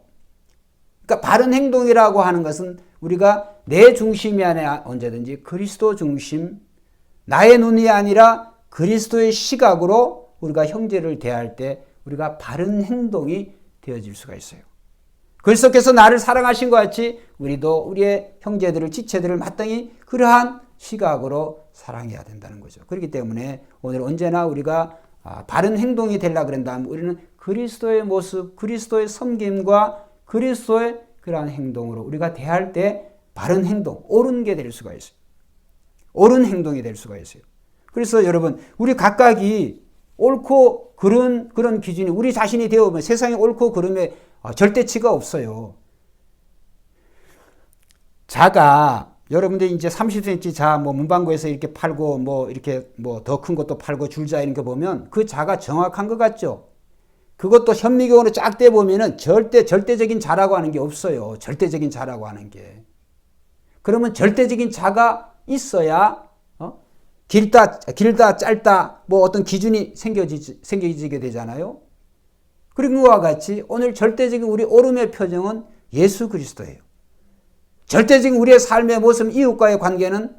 그러니까 바른 행동이라고 하는 것은 우리가 내 중심이 아니라 언제든지 그리스도 중심, 나의 눈이 아니라 그리스도의 시각으로 우리가 형제를 대할 때 우리가 바른 행동이 되어질 수가 있어요. 그리스도께서 나를 사랑하신 것 같이 우리도 우리의 형제들을, 지체들을 마땅히 그러한 시각으로 사랑해야 된다는 거죠. 그렇기 때문에 오늘 언제나 우리가 바른 행동이 되려고 그런다면 우리는 그리스도의 모습, 그리스도의 섬김과 그리스도의 그러한 행동으로 우리가 대할 때 바른 행동, 옳은 게 될 수가 있어요. 옳은 행동이 될 수가 있어요. 그래서 여러분, 우리 각각이 옳고 그런 기준이 우리 자신이 되어오면 세상에 옳고 그름에 절대치가 없어요. 자가, 여러분들 이제 30cm 자, 문방구에서 이렇게 팔고, 이렇게 더 큰 것도 팔고, 줄자 이런 거 보면 그 자가 정확한 것 같죠? 그것도 현미경으로 쫙 떼보면은 절대적인 자라고 하는 게 없어요. 절대적인 자라고 하는 게. 그러면 절대적인 자가 있어야, 길다, 짧다, 어떤 기준이 생겨지게 되잖아요. 그런 것과 같이 오늘 절대적인 우리 오름의 표정은 예수 그리스도예요. 절대적인 우리의 삶의 모습, 이웃과의 관계는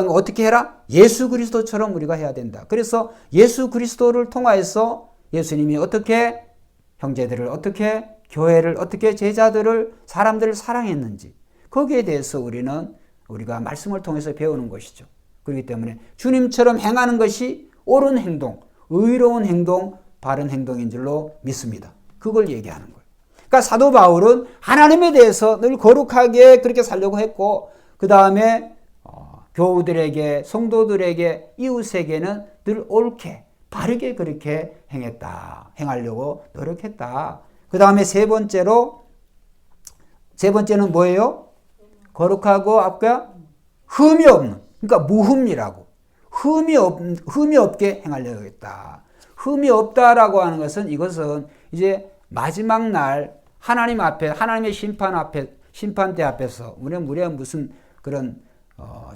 어떻게 해라? 예수 그리스도처럼 우리가 해야 된다. 그래서 예수 그리스도를 통하여서 예수님이 어떻게 형제들을 어떻게, 교회를 어떻게, 제자들을, 사람들을 사랑했는지 거기에 대해서 우리가 말씀을 통해서 배우는 것이죠. 그렇기 때문에 주님처럼 행하는 것이 옳은 행동, 의로운 행동, 바른 행동인 줄로 믿습니다. 그걸 얘기하는 거예요. 그러니까 사도 바울은 하나님에 대해서 늘 거룩하게 그렇게 살려고 했고, 그 다음에 교우들에게, 성도들에게, 이웃에게는 늘 옳게, 바르게 그렇게 행하려고 노력했다. 그 다음에 세 번째는 뭐예요? 거룩하고 아까 흠이 없는, 그러니까 무흠이라고, 흠이 없게 행하려고 했다. 흠이 없다라고 하는 것은 이것은 이제 마지막 날 하나님 앞에, 하나님의 심판대 앞에서 우리가 무슨 그런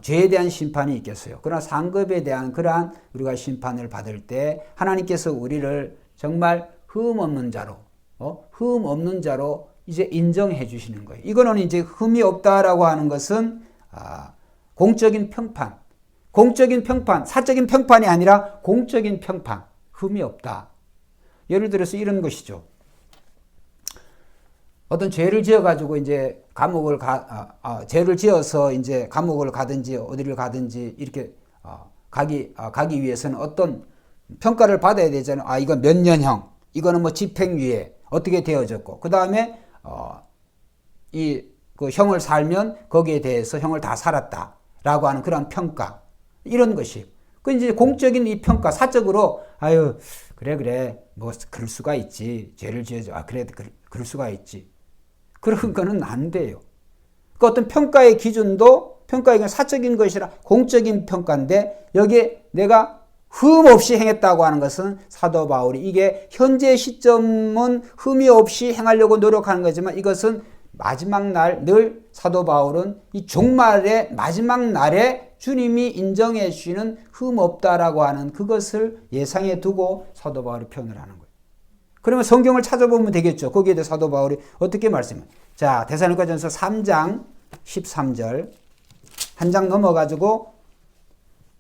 죄에 대한 심판이 있겠어요. 그러나 상급에 대한 그러한 우리가 심판을 받을 때 하나님께서 우리를 정말 흠 없는 자로 이제 인정해 주시는 거예요. 이거는 이제 흠이 없다라고 하는 것은 공적인 평판, 사적인 평판이 아니라 공적인 평판, 흠이 없다. 예를 들어서 이런 것이죠. 어떤 죄를 지어가지고 이제 죄를 지어서 이제 감옥을 가든지 어디를 가든지 이렇게 가기 위해서는 어떤 평가를 받아야 되잖아요. 이건 몇 년형, 이거는 뭐 집행유예 어떻게 되어졌고, 그 다음에 그 형을 살면 거기에 대해서 형을 다 살았다라고 하는 그런 평가, 이런 것이. 그 이제 공적인 이 평가, 사적으로 그래 뭐 그럴 수가 있지, 죄를 지어서 그래 그럴 수가 있지. 그런 거는 안 돼요. 그 어떤 평가의 기준도 평가의 사적인 것이라 공적인 평가인데 여기에 내가 흠 없이 행했다고 하는 것은 사도 바울이 이게 현재 시점은 흠이 없이 행하려고 노력하는 거지만 이것은 마지막 날 늘 사도 바울은 이 종말의 마지막 날에 주님이 인정해 주시는 흠 없다라고 하는 그것을 예상해 두고 사도 바울이 표현을 하는 거예요. 그러면 성경을 찾아보면 되겠죠. 거기에 대해 사도 바울이 어떻게 말씀해요? 자, 데살로니가전서 3장 13절 한 장 넘어가지고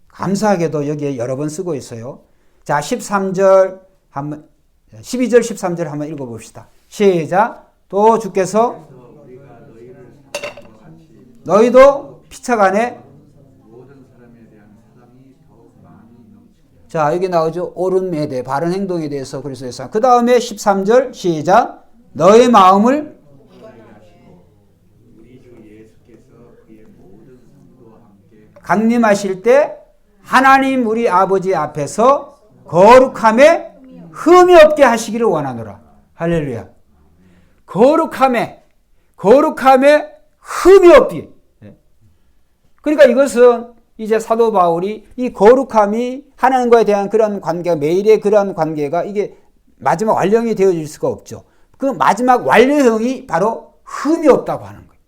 감사하게도 여기에 여러 번 쓰고 있어요. 자, 12절 13절 한번 읽어봅시다. 시작. 또 주께서 너희도 피차간에 자, 여기 나오죠. 옳음에 대해, 바른 행동에 대해서 그래서 했어요. 그 다음에 13절 시작. 너의 마음을 강림하실 때 하나님 우리 아버지 앞에서 거룩함에 흠이 없게 하시기를 원하노라. 할렐루야. 거룩함에 흠이 없게. 그러니까 이것은 이제 사도 바울이 이 거룩함이 하나님과에 대한 그런 관계가 매일의 그런 관계가 이게 마지막 완료형이 되어질 수가 없죠. 그 마지막 완료형이 바로 흠이 없다고 하는 거예요.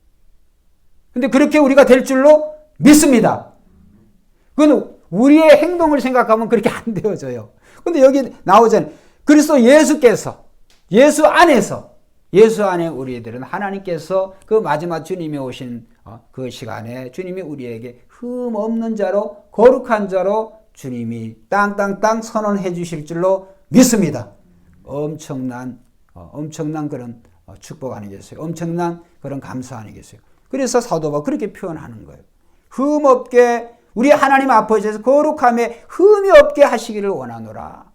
근데 그렇게 우리가 될 줄로 믿습니다. 그건 우리의 행동을 생각하면 그렇게 안 되어져요. 근데 여기 나오잖아요. 그리스도 예수께서 예수 안에 우리들은 하나님께서 그 마지막 주님이 오신 그 시간에 주님이 우리에게 흠 없는 자로 거룩한 자로 주님이 땅땅땅 선언해 주실 줄로 믿습니다. 엄청난 그런 축복 아니겠어요? 엄청난 그런 감사 아니겠어요? 그래서 사도 바울은 그렇게 표현하는 거예요. 흠 없게 우리 하나님 앞에서 거룩함에 흠이 없게 하시기를 원하노라.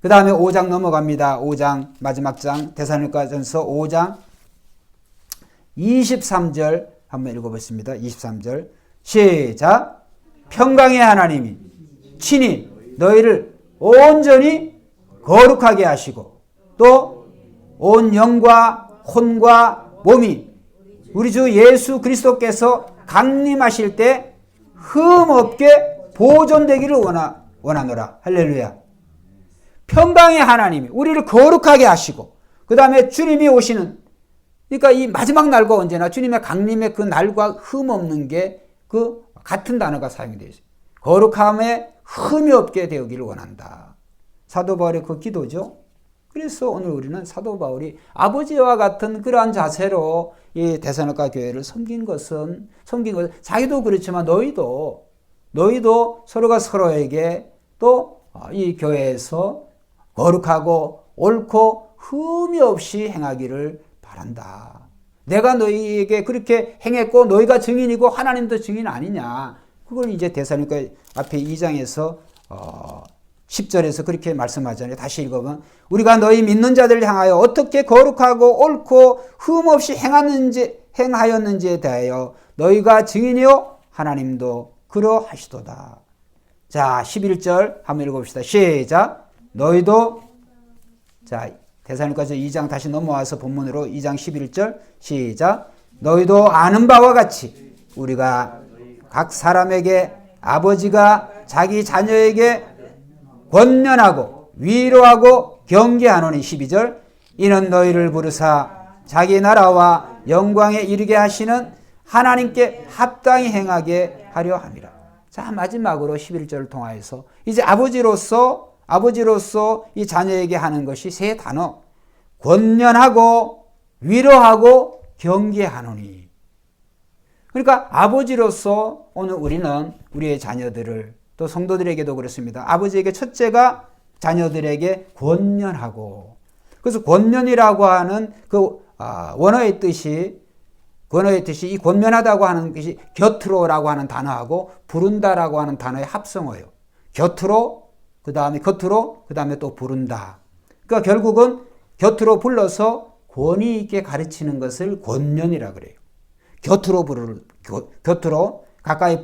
그 다음에 5장 넘어갑니다. 5장 마지막 장 데살로니가전서 5장 23절 한번 읽어보겠습니다. 23절 시작. 평강의 하나님이 친히 너희를 온전히 거룩하게 하시고 또 온 영과 혼과 몸이 우리 주 예수 그리스도께서 강림하실 때 흠없게 보존되기를 원하노라. 할렐루야. 평강의 하나님이 우리를 거룩하게 하시고 그 다음에 주님이 오시는, 그러니까 이 마지막 날과 언제나 주님의 강림의 그 날과 흠 없는 게 그 같은 단어가 사용이 되어 있어요. 거룩함에 흠이 없게 되기를 원한다. 사도 바울의 그 기도죠. 그래서 오늘 우리는 사도 바울이 아버지와 같은 그러한 자세로 이 데살로니가 교회를 섬긴 것은 자기도 그렇지만 너희도 서로가 서로에게 또 이 교회에서 거룩하고 옳고 흠이 없이 행하기를 바란다. 내가 너희에게 그렇게 행했고 너희가 증인이고 하나님도 증인 아니냐. 그걸 이제 데살로니가 앞에 2장에서 10절에서 그렇게 말씀하잖아요. 다시 읽어보면 우리가 너희 믿는 자들을 향하여 어떻게 거룩하고 옳고 흠없이 행하였는지에 대하여 너희가 증인이요 하나님도 그러하시도다. 자, 11절 한번 읽어봅시다. 시작. 너희도 자 데살로니가서 2장 다시 넘어와서 본문으로 2장 11절 시작. 너희도 아는 바와 같이 우리가 각 사람에게 아버지가 자기 자녀에게 권면하고 위로하고 경계하노니 12절 이는 너희를 부르사 자기 나라와 영광에 이르게 하시는 하나님께 합당히 행하게 하려 함이라. 자, 마지막으로 11절을 통하여서 이제 아버지로서 이 자녀에게 하는 것이 세 단어. 권면하고 위로하고 경계하노니. 그러니까 아버지로서 오늘 우리는 우리의 자녀들을, 또 성도들에게도 그렇습니다. 아버지에게 첫째가 자녀들에게 권면하고, 그래서 권면이라고 하는 그 원어의 뜻이 이 권면하다고 하는 것이 곁으로라고 하는 단어하고 부른다라고 하는 단어의 합성어예요. 곁으로, 그 다음에 겉으로, 그 다음에 또 부른다. 그러니까 결국은 곁으로 불러서 권위 있게 가르치는 것을 권면이라 그래요. 곁으로 불러서 가까이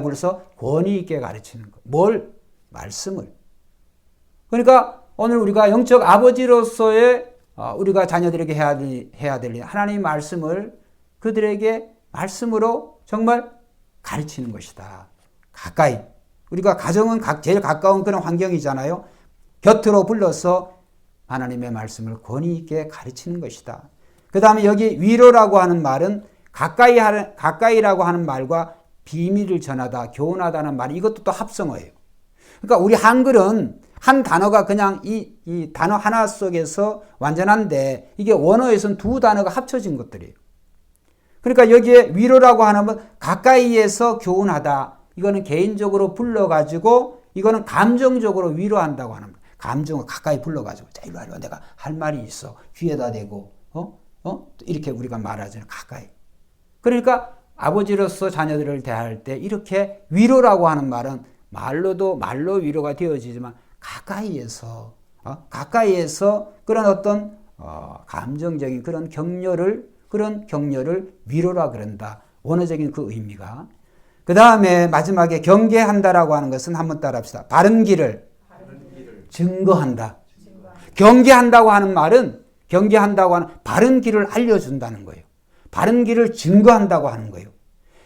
불러서 권위 있게 가르치는 것. 뭘? 말씀을. 그러니까 오늘 우리가 영적 아버지로서의 우리가 자녀들에게 해야 될 하나님의 말씀을 그들에게 말씀으로 정말 가르치는 것이다. 가까이. 우리가 가정은 제일 가까운 그런 환경이잖아요. 곁으로 불러서 하나님의 말씀을 권위 있게 가르치는 것이다. 그 다음에 여기 위로라고 하는 말은 가까이라고 하는 말과 비밀을 전하다, 교훈하다는 말, 이것도 또 합성어예요. 그러니까 우리 한글은 한 단어가 그냥 이 단어 하나 속에서 완전한데 이게 원어에서는 두 단어가 합쳐진 것들이에요. 그러니까 여기에 위로라고 하는 건 가까이에서 교훈하다. 이거는 개인적으로 불러가지고 이거는 감정적으로 위로한다고 하는 거예요. 감정을 가까이 불러가지고 자 이리 와 내가 할 말이 있어. 귀에다 대고 이렇게 우리가 말하잖아요. 가까이. 그러니까 아버지로서 자녀들을 대할 때 이렇게 위로라고 하는 말은 말로 위로가 되어지지만 가까이에서 그런 어떤 감정적인 그런 격려를 위로라 그런다. 원어적인 그 의미가. 그 다음에 마지막에 경계한다라고 하는 것은 한번 따라합시다. 바른 길을 증거한다. 경계한다고 하는 말은 바른 길을 알려준다는 거예요. 바른 길을 증거한다고 하는 거예요.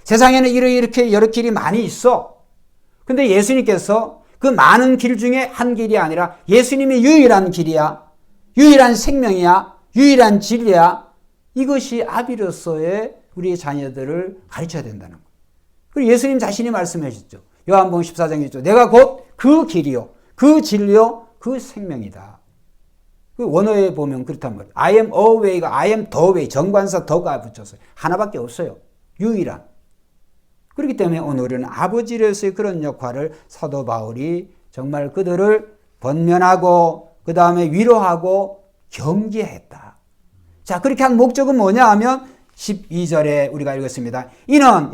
세상에는 이렇게 여러 길이 많이 있어. 근데 예수님께서 그 많은 길 중에 한 길이 아니라 예수님이 유일한 길이야. 유일한 생명이야. 유일한 진리야. 이것이 아비로서의 우리의 자녀들을 가르쳐야 된다는 거예요. 그리고 예수님 자신이 말씀해 주셨죠. 요한복음 14장에 있죠. 내가 곧 그 길이요. 그 진리요. 그 생명이다. 그 원어에 보면 그렇단 말이에요. I am a way가 I am the way. 정관사 더가 붙였어요. 하나밖에 없어요. 유일한. 그렇기 때문에 오늘 우리는 아버지로서의 그런 역할을 사도 바울이 정말 그들을 권면하고 그 다음에 위로하고 경계했다. 자, 그렇게 한 목적은 뭐냐 하면 12절에 우리가 읽었습니다. 이는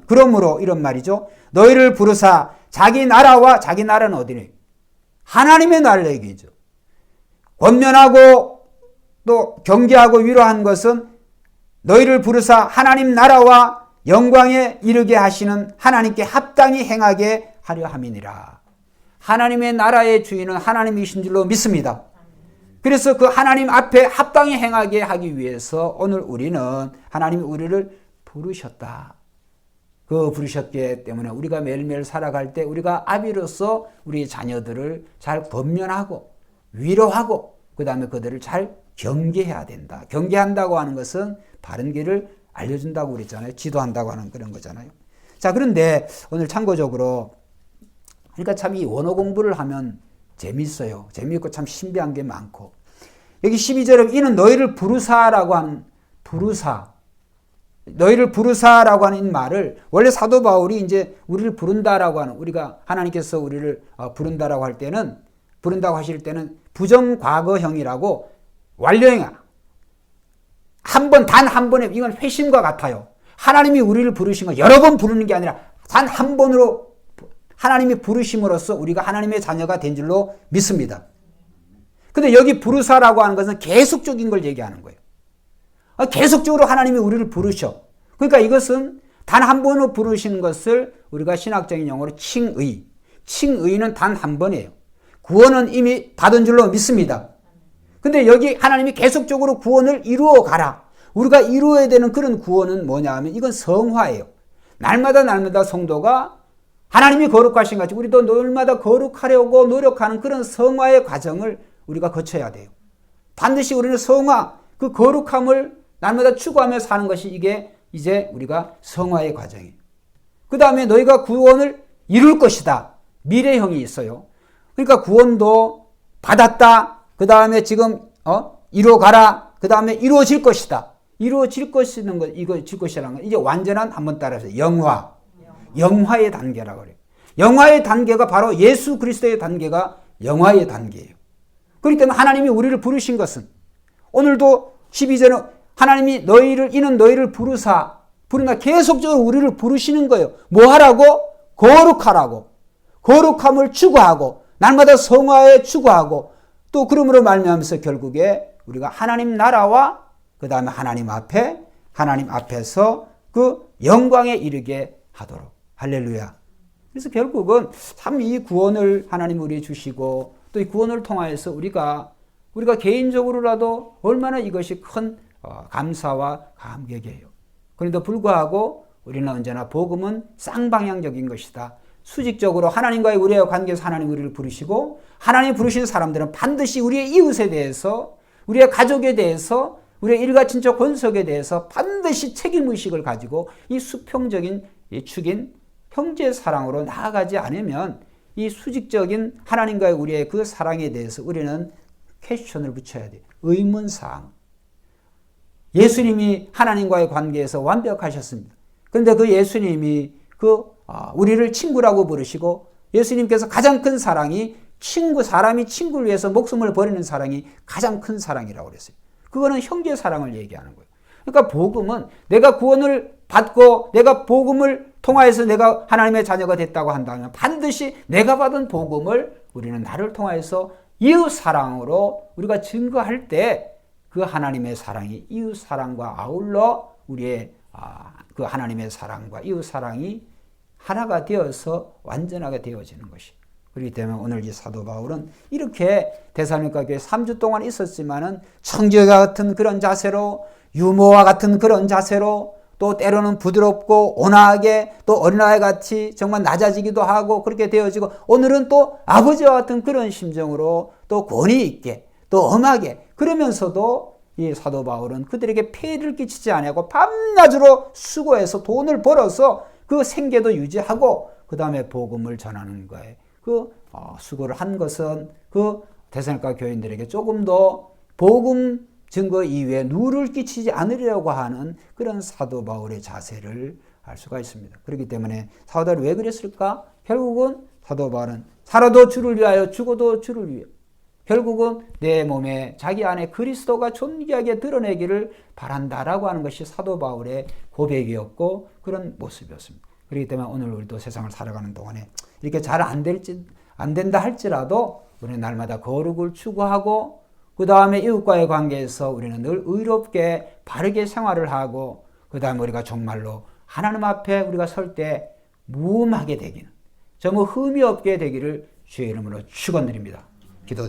그러므로 이런 말이죠. 너희를 부르사 자기 나라와 자기 나라는 어디니? 하나님의 나라를 얘기죠. 권면하고 또 경계하고 위로한 것은 너희를 부르사 하나님 나라와 영광에 이르게 하시는 하나님께 합당히 행하게 하려 함이니라. 하나님의 나라의 주인은 하나님이신 줄로 믿습니다. 그래서 그 하나님 앞에 합당히 행하게 하기 위해서 오늘 우리는 하나님이 우리를 부르셨다. 그 부르셨기 때문에 우리가 매일매일 살아갈 때 우리가 아비로서 우리 자녀들을 잘 권면하고 위로하고 그 다음에 그들을 잘 경계해야 된다. 경계한다고 하는 것은 바른 길을 알려준다고 그랬잖아요. 지도한다고 하는 그런 거잖아요. 자, 그런데 오늘 참고적으로 그러니까 참 이 원어 공부를 하면 재밌어요. 재미있고 참 신비한 게 많고. 여기 12절에 이는 너희를 부르사라고 하는 너희를 부르사라고 하는 이 말을 원래 사도 바울이 이제 우리를 부른다라고 하는 우리가 하나님께서 우리를 부른다라고 할 때는 부른다고 하실 때는 부정과거형이라고 완료형이야. 단 한 번에 이건 회심과 같아요. 하나님이 우리를 부르신 거 여러 번 부르는 게 아니라 단 한 번으로 하나님이 부르심으로써 우리가 하나님의 자녀가 된 줄로 믿습니다. 근데 여기 부르사라고 하는 것은 계속적인 걸 얘기하는 거예요. 계속적으로 하나님이 우리를 부르셔. 그러니까 이것은 단 한 번으로 부르시는 것을 우리가 신학적인 용어로 칭의는 단 한 번이에요. 구원은 이미 받은 줄로 믿습니다. 근데 여기 하나님이 계속적으로 구원을 이루어 가라. 우리가 이루어야 되는 그런 구원은 뭐냐 하면 이건 성화예요. 날마다 성도가 하나님이 거룩하신 같이 우리도 날마다 거룩하려고 노력하는 그런 성화의 과정을 우리가 거쳐야 돼요. 반드시 우리는 성화, 그 거룩함을 날마다 추구하며 사는 것이 이게 이제 우리가 성화의 과정이에요. 그 다음에 너희가 구원을 이룰 것이다. 미래형이 있어요. 그러니까 구원도 받았다. 그 다음에 지금 이루어가라. 그 다음에 이루어질 것이다. 이루어질 것이라는 것, 이루어질 것이라는 건 이제 완전한, 한번 따라서 영화의 단계라고 그래요. 영화의 단계가 바로 예수 그리스도의 단계가 영화의 단계예요. 그렇기 때문에 하나님이 우리를 부르신 것은 오늘도 12절은 하나님이 이는 너희를 부르나 계속적으로 우리를 부르시는 거예요. 뭐 하라고? 거룩하라고. 거룩함을 추구하고 날마다 성화에 추구하고 또 그러므로 말미암아서 결국에 우리가 하나님 나라와 그 다음에 하나님 앞에서 그 영광에 이르게 하도록. 할렐루야. 그래서 결국은 참 이 구원을 하나님 우리에 주시고 또 이 구원을 통하여서 우리가 개인적으로라도 얼마나 이것이 큰 감사와 감격이에요. 그런데도 불구하고 우리는 언제나 복음은 쌍방향적인 것이다. 수직적으로 하나님과의 우리의 관계에서 하나님 우리를 부르시고 하나님 부르신 사람들은 반드시 우리의 이웃에 대해서 우리의 가족에 대해서 우리의 일가친척 권속에 대해서 반드시 책임의식을 가지고 이 수평적인 이 축인 형제 사랑으로 나아가지 않으면 이 수직적인 하나님과의 우리의 그 사랑에 대해서 우리는 퀘스천을 붙여야 돼요. 의문사항. 예수님이 하나님과의 관계에서 완벽하셨습니다. 그런데 그 예수님이 우리를 친구라고 부르시고 예수님께서 가장 큰 사랑이 사람이 친구를 위해서 목숨을 버리는 사랑이 가장 큰 사랑이라고 그랬어요. 그거는 형제 사랑을 얘기하는 거예요. 그러니까 복음은 내가 구원을 받고 내가 복음을 통하여서 내가 하나님의 자녀가 됐다고 한다면 반드시 내가 받은 복음을 우리는 나를 통하여서 이웃 사랑으로 우리가 증거할 때 그 하나님의 사랑이 이웃 사랑과 아울러 우리의 그 하나님의 사랑과 이웃 사랑이 하나가 되어서 완전하게 되어지는 것이. 그렇기 때문에 오늘 이 사도 바울은 이렇게 데살로니가 교회에 3주 동안 있었지만은 청지와 같은 그런 자세로 유모와 같은 그런 자세로 또 때로는 부드럽고 온화하게 또 어린아이 같이 정말 낮아지기도 하고 그렇게 되어지고 오늘은 또 아버지와 같은 그런 심정으로 또 권위 있게 또 엄하게 그러면서도 이 사도 바울은 그들에게 폐해를 끼치지 아니하고 밤낮으로 수고해서 돈을 벌어서 그 생계도 유지하고 그 다음에 복음을 전하는 거에 수고를 한 것은 그 데살로니가 교인들에게 조금 더 복음 증거 이외에 누를 끼치지 않으려고 하는 그런 사도 바울의 자세를 알 수가 있습니다. 그렇기 때문에 사도 바울이 왜 그랬을까? 결국은 사도 바울은 살아도 주를 위하여 죽어도 주를 위하여 결국은 내 몸에 자기 안에 그리스도가 존귀하게 드러내기를 바란다라고 하는 것이 사도 바울의 고백이었고 그런 모습이었습니다. 그렇기 때문에 오늘 우리도 세상을 살아가는 동안에 이렇게 잘 안 된다 할지라도 우리는 날마다 거룩을 추구하고 그 다음에 이웃과의 관계에서 우리는 늘 의롭게 바르게 생활을 하고 그 다음에 우리가 정말로 하나님 앞에 우리가 설 때 무음하게 되기는 정말 흠이 없게 되기를 주의 이름으로 축원드립니다. 기도드립니다.